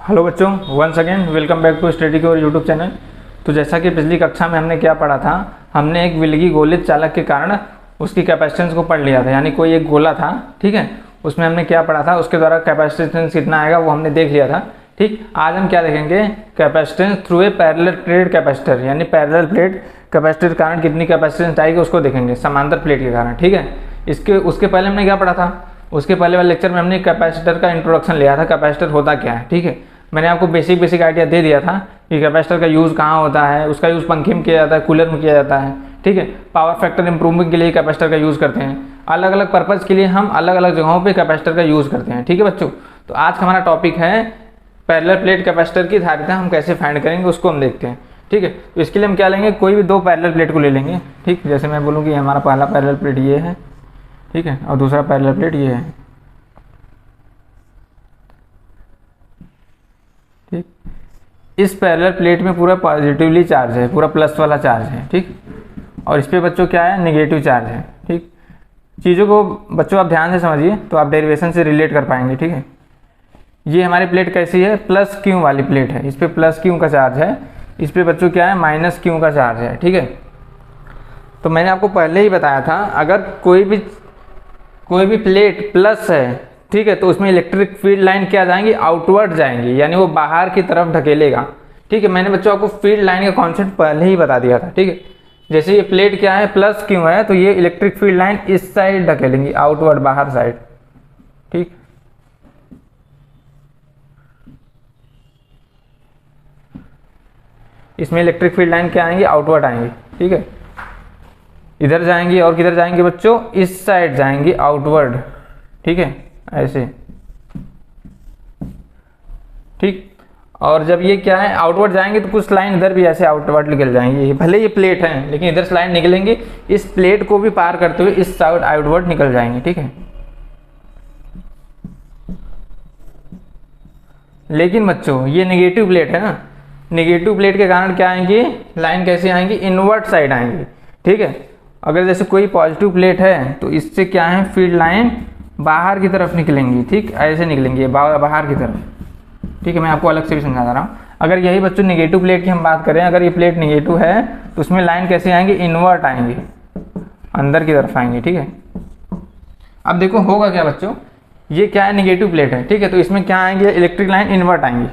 Hello बच्चों, once again welcome back to Study Cure YouTube channel. तो जैसा कि पिछली कक्षा में हमने क्या पढ़ा था, हमने एक विलगी गोलित चालक के कारण उसकी कैपेसिटेंस को पढ़ लिया था। यानी कोई एक गोला था, ठीक है, उसमें हमने क्या पढ़ा था, उसके द्वारा कैपेसिटेंस कितना आएगा वो हमने देख लिया था। ठीक, आज हम क्या देखेंगे, capacitance through a parallel plate capacitor, यानी पैरेलल प्लेट कैपेसिटर के कारण कितनी कैपेसिटेंस आएगी उसको देखेंगे, समांतर प्लेट के कारण। ठीक है, उसके पहले हमने क्या पढ़ा था, उसके पहले वाले लेक्चर में हमने कैपेसिटर का इंट्रोडक्शन लिया था, कैपेसिटर होता क्या है। ठीक है, मैंने आपको बेसिक आइडिया दे दिया था कि कैपेसिटर का यूज़ कहाँ होता है, उसका यूज़ पंखे में किया जाता है, कूलर में किया जाता है। ठीक है, पावर फैक्टर इंप्रूवमेंट के लिए कैपेसिटर का यूज़ करते हैं, अलग अलग पर्पज़ के लिए हम अलग अलग जगहों पे कैपेसिटर का यूज़ करते हैं। ठीक है बच्चों, तो आज का हमारा टॉपिक है पैरेलल प्लेट कैपेसिटर की धारिता हम कैसे फाइंड करेंगे उसको हम देखते हैं। ठीक है, तो इसके लिए हम क्या लेंगे, कोई भी दो पैरेलल प्लेट को ले लेंगे। ठीक, जैसे मैं बोलूँ कि हमारा पहला पैरेलल प्लेट ये है, ठीक है, और दूसरा पैरेलल प्लेट ये है। ठीक, इस पैरेलल प्लेट में पूरा पॉजिटिवली चार्ज है, पूरा प्लस वाला चार्ज है। ठीक, और इस पे बच्चों क्या है, नेगेटिव चार्ज है। ठीक, चीज़ों को बच्चों आप ध्यान से समझिए तो आप डेरिवेशन से रिलेट कर पाएंगे। ठीक है, ये हमारी प्लेट कैसी है, प्लस क्यू वाली प्लेट है, इस पे प्लस क्यू का चार्ज है, इस पे बच्चों क्या है, माइनस क्यू का चार्ज है। ठीक है, तो मैंने आपको पहले ही बताया था, अगर कोई भी प्लेट प्लस है, ठीक है, तो उसमें इलेक्ट्रिक फील्ड लाइन क्या जाएंगी, आउटवर्ड जाएंगी, यानी वो बाहर की तरफ ढकेलेगा। ठीक है, मैंने बच्चों आपको फील्ड लाइन का कॉन्सेप्ट पहले ही बता दिया था। ठीक है, जैसे ये प्लेट क्या है, प्लस क्यू है, तो ये इलेक्ट्रिक फील्ड लाइन इस साइड ढकेलेंगी, आउटवर्ड, बाहर साइड। ठीक, इसमें इलेक्ट्रिक फील्ड लाइन क्या आएंगी, आउटवर्ड आएंगी। ठीक है, इधर जाएंगी और किधर जाएंगे बच्चों, इस साइड जाएंगी, आउटवर्ड। ठीक है, ऐसे। ठीक, और जब ये क्या है, आउटवर्ड जाएंगे तो कुछ लाइन इधर भी ऐसे आउटवर्ड निकल जाएंगी, भले ये प्लेट है लेकिन इधर से लाइन निकलेंगे, इस प्लेट को भी पार करते हुए इस साइड आउटवर्ड निकल जाएंगे। ठीक है, लेकिन बच्चों ये नेगेटिव प्लेट है ना, नेगेटिव प्लेट के कारण क्या आएंगी, लाइन कैसे आएंगी, इनवर्ट साइड आएंगी। ठीक है, अगर जैसे कोई पॉजिटिव प्लेट है तो इससे क्या है, फील्ड लाइन बाहर की तरफ निकलेंगी। ठीक, ऐसे निकलेंगी बाहर की तरफ। ठीक है, मैं आपको अलग से भी समझा रहा हूँ। अगर यही बच्चों नेगेटिव प्लेट की हम बात करें, अगर ये प्लेट नेगेटिव है तो उसमें लाइन कैसे आएंगी, इनवर्ट आएंगी, अंदर की तरफ आएंगी। ठीक है, अब देखो होगा क्या बच्चों, ये क्या है, नेगेटिव प्लेट है। ठीक है, तो इसमें क्या आएंगे, इलेक्ट्रिक लाइन इनवर्ट आएंगी,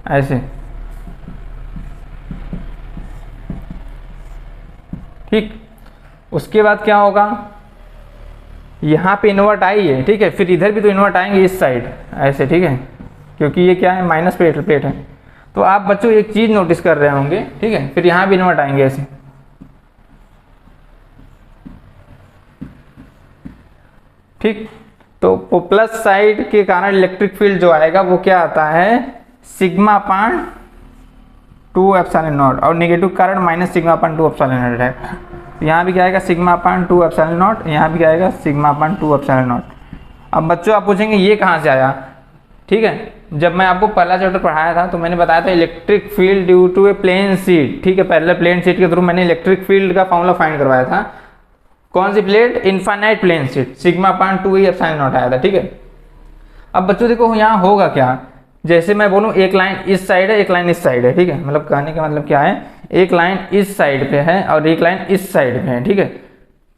ऐसे। ठीक, उसके बाद क्या होगा, यहाँ पे इन्वर्ट आई है, ठीक है, फिर इधर भी तो इन्वर्ट आएंगे इस साइड, ऐसे। ठीक है, क्योंकि ये क्या है, माइनस प्लेट है। तो आप बच्चों एक चीज नोटिस कर रहे होंगे, ठीक है, फिर यहाँ भी इन्वर्ट आएंगे ऐसे। ठीक, तो प्लस साइड के कारण इलेक्ट्रिक फील्ड जो आएगा वो क्या आता है, सिग्मा अपान 2 एप्सिलॉन नॉट, और नेगेटिव कारण minus sigma upon 2 epsilon not है। यहाँ भी क्या आएगा, सिग्मा अपान 2 एप्सिलॉन नॉट, यहाँ भी क्या आएगा, सिग्मा अपान 2 एप्सिलॉन नॉट। अब बच्चों आप पूछेंगे ये कहाँ से आया। ठीक है, जब मैं आपको पहला चैप्टर पढ़ाया था तो मैंने बताया था electric field due to a plane sheet. ठीक है, पैरेलल प्लेन शीट के थ्रू मैंने इलेक्ट्रिक फील्ड का फॉर्मूला फाइंड करवाया था। कौन सी plate, infinite plane sheet, sigma upon 2 epsilon naught आया था। ठीक है, अब बच्चों देखो यहाँ होगा क्या, जैसे मैं बोलूँ एक लाइन इस साइड है, एक लाइन इस साइड है। ठीक है, मतलब कहने का मतलब क्या है, एक लाइन इस साइड पे है और एक लाइन इस साइड पे है। ठीक है,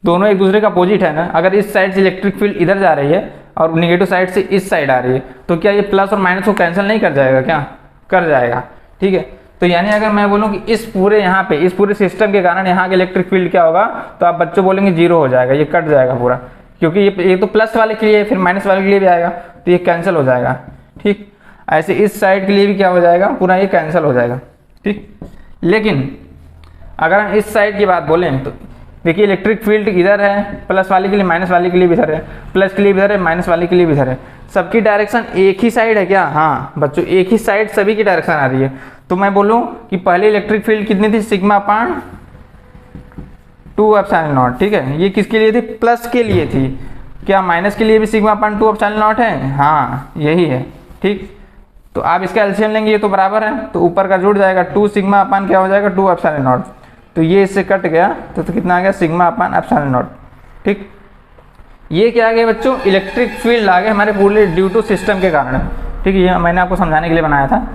दोनों एक दूसरे का अपोजिट है ना। अगर इस साइड से इलेक्ट्रिक फील्ड इधर जा रही है और नेगेटिव साइड से इस साइड आ रही है, तो क्या ये प्लस और माइनस को कैंसिल नहीं कर जाएगा, क्या कर जाएगा। ठीक है, तो यानी अगर मैं बोलूँ कि इस पूरे यहाँ पे, इस पूरे सिस्टम के कारण यहाँ के इलेक्ट्रिक फील्ड क्या होगा, तो आप बच्चों बोलेंगे जीरो हो जाएगा, ये कट जाएगा पूरा, क्योंकि ये तो प्लस वाले के लिए, फिर माइनस वाले के लिए भी आएगा, तो ये कैंसिल हो जाएगा। ठीक, ऐसे इस साइड के लिए भी क्या हो जाएगा, पूरा ये कैंसिल हो जाएगा। ठीक, लेकिन अगर हम इस साइड की बात बोलें तो देखिए इलेक्ट्रिक फील्ड इधर है, प्लस वाले के लिए, माइनस वाले के लिए भी इधर है, प्लस के लिए भी इधर है, माइनस वाले के लिए भी इधर है। सबकी डायरेक्शन एक ही साइड है क्या, हाँ बच्चों एक ही साइड सभी की डायरेक्शन आ रही है। तो मैं बोलूँ कि पहले इलेक्ट्रिक फील्ड कितनी थी, सिग्मा अपान 2 एप्सिलॉन नॉट। ठीक है, ये किसके लिए थी, प्लस के लिए थी। क्या माइनस के लिए भी सिग्मा अपान 2 एप्सिलॉन नॉट है, हाँ यही है। ठीक, तो आप इसका एलसीएम लेंगे, ये तो बराबर है, तो ऊपर का जुड़ जाएगा, 2 सिग्मा अपान क्या हो जाएगा, 2 एप्सिलॉन नॉट। तो ये इससे कट गया तो कितना आ गया, सिग्मा अपान एप्सिलॉन नॉट। ठीक, ये क्या आ गया बच्चों, इलेक्ट्रिक फील्ड आ गया हमारे पूरे ड्यू टू सिस्टम के कारण। ठीक है, ये मैंने आपको समझाने के लिए बनाया था।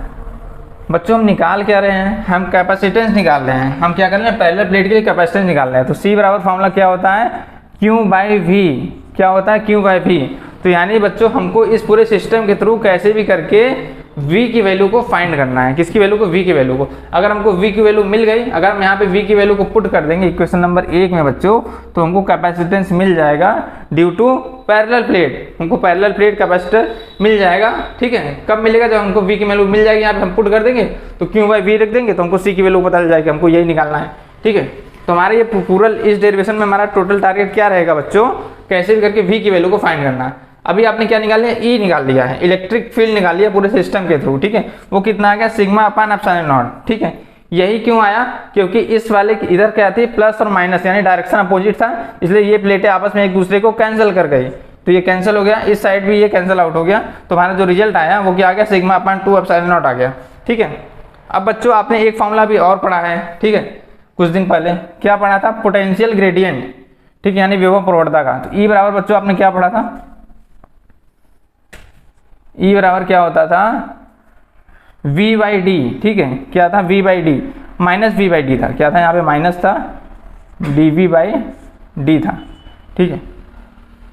बच्चों हम निकाल क्या रहे हैं, हम कैपेसिटेंस निकाल रहे हैं। हम क्या कर रहे हैं, पैरेलल प्लेट के लिए कैपेसिटेंस निकाल रहे हैं। तो C बराबर फॉर्मूला क्या होता है, Q बाई V। क्या होता है, Q बाई V। तो यानी बच्चों हमको इस पूरे सिस्टम के थ्रू कैसे भी करके V की वैल्यू को फाइंड करना है। किसकी वैल्यू को, V की वैल्यू को। अगर हमको V की वैल्यू मिल गई, अगर हम यहाँ पे V की वैल्यू को पुट कर देंगे इक्वेशन नंबर 1 में बच्चों, तो हमको कैपेसिटेंस मिल जाएगा ड्यू टू पैरेलल प्लेट। हमको पैरेलल प्लेट कैपेसिटर मिल जाएगा। ठीक है, कब मिलेगा, जब हमको V की वैल्यू मिल जाएगी। यहाँ पे हम पुट कर देंगे तो Q बाई V रख देंगे तो हमको C की वैल्यू पता चल जाएगी। हमको यही निकालना है। ठीक है, तो हमारा ये पूरा इस डेरिवेशन में हमारा टोटल टारगेट क्या रहेगा बच्चों, कैसे भी करके V की वैल्यू को फाइंड करना है। अभी आपने क्या निकाल लिया, E निकाल लिया है, इलेक्ट्रिक फील्ड निकाल लिया पूरे सिस्टम के थ्रू। ठीक है, वो कितना आ गया, सिग्मा अपान एप्सिलॉन नॉट। ठीक है, यही क्यों आया, क्योंकि इस वाले इधर क्या थी, प्लस और माइनस, यानी डायरेक्शन अपोजिट था, इसलिए ये प्लेटें आपस में एक दूसरे को कैंसिल कर गई। तो ये कैंसिल हो गया, इस साइड भी ये कैंसिल आउट हो गया। तो हमारा जो रिजल्ट आया वो क्या आ गया, सिग्मा अपान 2 एप्सिलॉन नॉट आ गया। ठीक है, अब बच्चों आपने एक फॉर्मूला भी और पढ़ा है। ठीक है, कुछ दिन पहले क्या पढ़ा था, पोटेंशियल ग्रेडियंट। ठीक है, यानी विभव प्रवणता का। तो E बराबर बच्चों आपने क्या पढ़ा था, E बराबर क्या होता था, V बाई डी। ठीक है, क्या था, V by D minus V by D था। क्या था यहाँ पे, माइनस था, dV बाई डी था। ठीक है,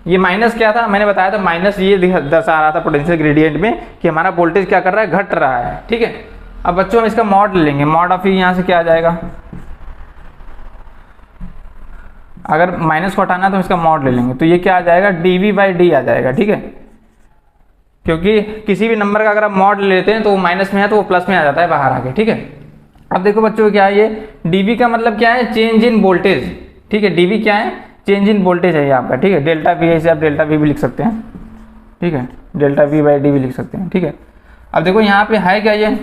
ये माइनस क्या था, मैंने बताया था माइनस ये दर्शा रहा था पोटेंशियल ग्रेडियंट में कि हमारा वोल्टेज क्या कर रहा है, घट रहा है। ठीक है, अब बच्चों हम इसका मॉड ले लेंगे। मॉड ऑफ यहाँ से क्या आ जाएगा, अगर माइनस को हटाना तो इसका मॉड ले लेंगे तो ये क्या आ जाएगा, dV बाई डी आ जाएगा। ठीक है, क्योंकि किसी भी नंबर का अगर आप मॉड लेते हैं तो वो माइनस में है तो वो प्लस में आ जाता है बाहर आके। ठीक है, अब देखो बच्चों क्या है, ये dV का मतलब क्या है, चेंज इन वोल्टेज। ठीक है, dV क्या है, चेंज इन वोल्टेज है ये आपका। ठीक है, डेल्टा V है, इसे आप डेल्टा V भी लिख सकते हैं। ठीक है, डेल्टा V बाई डी भी लिख सकते हैं। ठीक है, अब देखो यहाँ पे है क्या, ये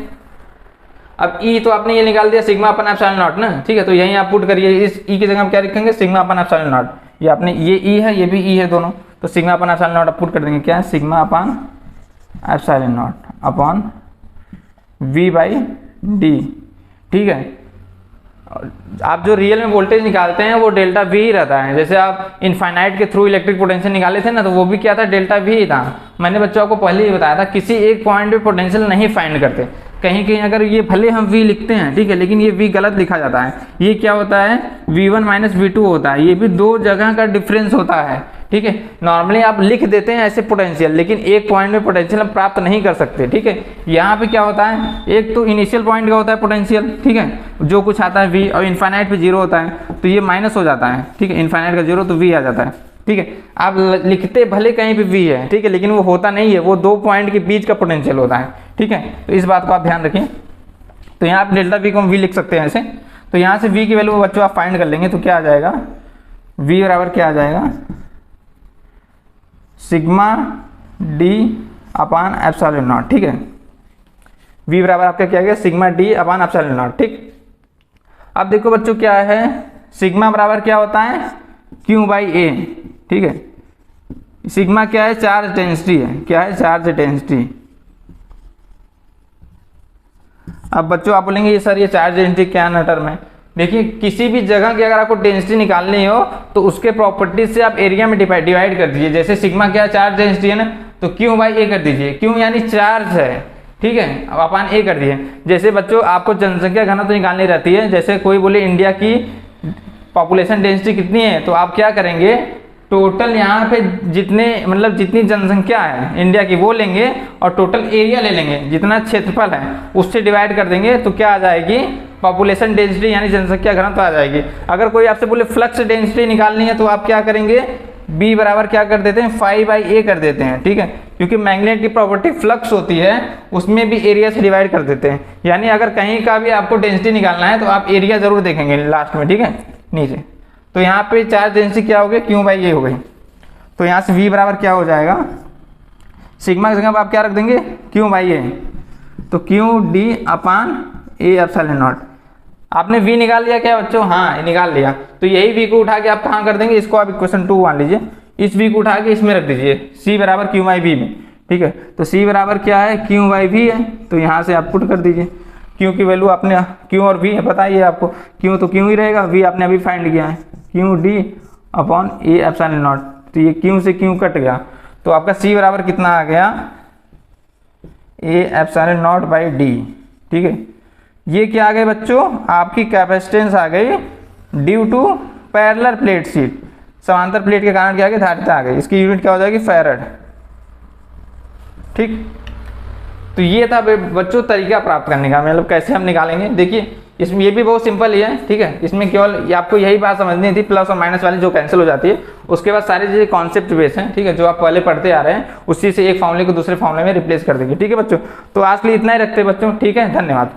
अब E तो आपने ये निकाल दिया सिग्मा अपन एप्सिलॉन नॉट ना। ठीक है, तो यहीं आप पुट करिए, इस E की जगह हम क्या लिखेंगे, सिग्मा अपन एप्सिलॉन नॉट। ये आपने ये E है, ये भी E है दोनों, तो सिग्मा अपन एप्सिलॉन नॉट आप पुट कर देंगे, क्या है, sigma upon epsilon not upon V by D. ठीक है, आप जो रियल में वोल्टेज निकालते हैं वो डेल्टा V ही रहता है। जैसे आप इनफाइनाइट के थ्रू इलेक्ट्रिक पोटेंशियल निकाले थे ना, तो वो भी क्या था, डेल्टा V ही था। मैंने बच्चों को पहले ही बताया था, किसी एक पॉइंट पे पोटेंशियल नहीं फाइंड करते। कहीं कहीं अगर ये भले हम V लिखते हैं, ठीक है, लेकिन ये V गलत लिखा जाता है। ये क्या होता है, V1 माइनस V2 होता है। ये भी दो जगह का डिफरेंस होता है। ठीक है, नॉर्मली आप लिख देते हैं ऐसे पोटेंशियल, लेकिन एक पॉइंट में पोटेंशियल आप प्राप्त नहीं कर सकते। ठीक है, यहाँ पे क्या होता है, एक तो इनिशियल पॉइंट का होता है पोटेंशियल, ठीक है, जो कुछ आता है V, और इनफाइनाइट पे 0 होता है तो ये माइनस हो जाता है। ठीक है, इनफाइनाइट का 0 तो V आ जाता है। ठीक है, आप लिखते भले कहीं पे V है, ठीक है, लेकिन वो होता नहीं है, वो दो पॉइंट के बीच का पोटेंशियल होता है। ठीक है, तो इस बात को आप ध्यान रखें। तो यहाँ आप डेल्टा V को हम V लिख सकते हैं ऐसे। तो यहाँ से V की वैल्यू बच्चों आप फाइंड कर लेंगे तो क्या आ जाएगा, V बराबर क्या आ जाएगा, sigma D upon epsilon not. ठीक है, V बराबर आपका क्या गया, sigma D upon epsilon not. ठीक, अब देखो बच्चों क्या है, सिग्मा बराबर क्या होता है, Q बाई ए। ठीक है, सिग्मा क्या है, चार्ज डेंसिटी है। क्या है, चार्ज डेंसिटी। अब बच्चों आप बोलेंगे ये सर ये चार्ज डेंसिटी क्या ना टर्म है। देखिए, किसी भी जगह की अगर आपको डेंसिटी निकालनी हो तो उसके प्रॉपर्टीज से आप एरिया में डिवाइड कर दीजिए। जैसे सिग्मा क्या चार्ज डेंसिटी है ना, तो Q बाई ए कर दीजिए। Q यानी चार्ज है। ठीक है, अब अपन ए कर दिए। जैसे बच्चों आपको जनसंख्या घनत्व तो निकालनी रहती है। जैसे कोई बोले इंडिया की पॉपुलेशन डेंसिटी कितनी है, तो आप क्या करेंगे, टोटल यहाँ पे जितने मतलब जितनी जनसंख्या है इंडिया की वो लेंगे और टोटल एरिया ले लेंगे, जितना क्षेत्रफल है उससे डिवाइड कर देंगे, तो क्या आ जाएगी, पॉपुलेशन डेंसिटी यानी जनसंख्या घनत्व आ जाएगी। अगर कोई आपसे बोले फ्लक्स डेंसिटी निकालनी है तो आप क्या करेंगे, B बराबर क्या कर देते हैं, फाई बाई ए कर देते हैं। ठीक है, क्योंकि मैग्नेट की प्रॉपर्टी फ्लक्स होती है, उसमें भी एरिया से डिवाइड कर देते हैं। यानी अगर कहीं का भी आपको डेंसिटी निकालना है तो आप एरिया जरूर देखेंगे लास्ट में। ठीक है, नीचे तो यहाँ पे चार्ज डेंसिटी क्या हो गई, Q बाई ए हो गई। तो यहाँ से V बराबर क्या हो जाएगा, सिग्मा की जगह आप क्या रख देंगे, Q बाई ए, तो Q D upon A epsilon not. आपने V निकाल लिया क्या बच्चों, हाँ निकाल लिया। तो यही V को उठा के आप कहाँ कर देंगे, इसको आप इक्वेशन 2 मान लीजिए, इस V को उठा के इसमें रख दीजिए, C बराबर Q बाई V में। ठीक है, तो C बराबर क्या है, Q बाई V है, तो यहाँ से आप पुट कर दीजिए। Q की वैल्यू आपने Q और V है बताइए आपको, Q तो Q ही रहेगा, V आपने अभी फाइंड किया है, Q D upon A epsilon not. तो ये Q से Q कट गया, तो आपका C बराबर कितना आ गया, A epsilon not by D. ठीक है, ये क्या आ गए बच्चों, आपकी कैपेसिटेंस आ गई due to parallel plate sheet, समांतर प्लेट के कारण क्या आ गई, धारिता आ गई। इसकी यूनिट क्या हो जाएगी, फैराड। ठीक, तो ये था बच्चों तरीका प्राप्त करने का, मतलब कैसे हम निकालेंगे। देखिए इसमें ये भी बहुत सिंपल ही है। ठीक है, इसमें केवल आपको यही बात समझनी थी, प्लस और माइनस वाली जो कैंसिल हो जाती है, उसके बाद सारी चीजें कॉन्सेप्ट बेस हैं। ठीक है, जो आप पहले पढ़ते आ रहे हैं उसी से एक फॉर्मूले को दूसरे फॉर्मूले में रिप्लेस कर देंगे। ठीक है बच्चों, तो आज के लिए इतना ही रखते हैं बच्चों। ठीक है, धन्यवाद।